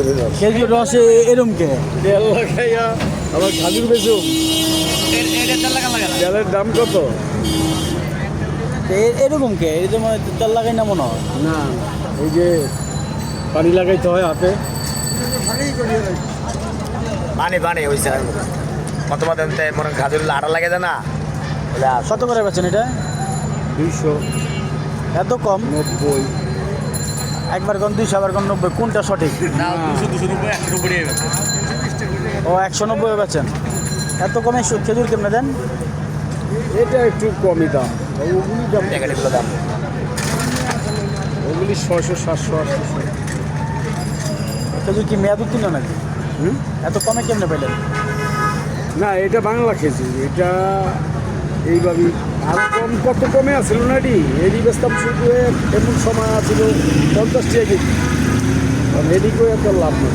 চলে যাচ্ছে। খেজুর রসে এরম কে তেল লাগাইয়া আবার খাজুর বেচুম। তেলের দাম কত? এরকম কে এই তো মানে তেল লাগাই না মনে হয়। না, এই যে পানি লাগাইতে হয় হাতে। পানি পানি হয়েছে কত মধ্যে মনে খাজুর আটা লাগে যায় না কত করে বেচেন এটা? 200, এত কম? 90। একবার কোন 200 আবার কোন 90, কোনটা সঠিক? ও 190 বেচেন। এত কমে খেজুর কেমনে দেন? এটা একটু কমই দাম। ওগুলি দাম, প্যাকেটগুলো দাম ওগুলি 600, 700, 800। খেজুর কি মেয়াদ উত্তীর্ণ নাকি? এত কমে কেমনে পেলেন? না, এটা বাংলা খেজুর। এটা এইভাবেই আর কম, কত কমে আছিল না এডি বেচতাম শুধু। এমন সময় আছিল 50 টাকা কেজি। এদিকেও এত লাভ নেই।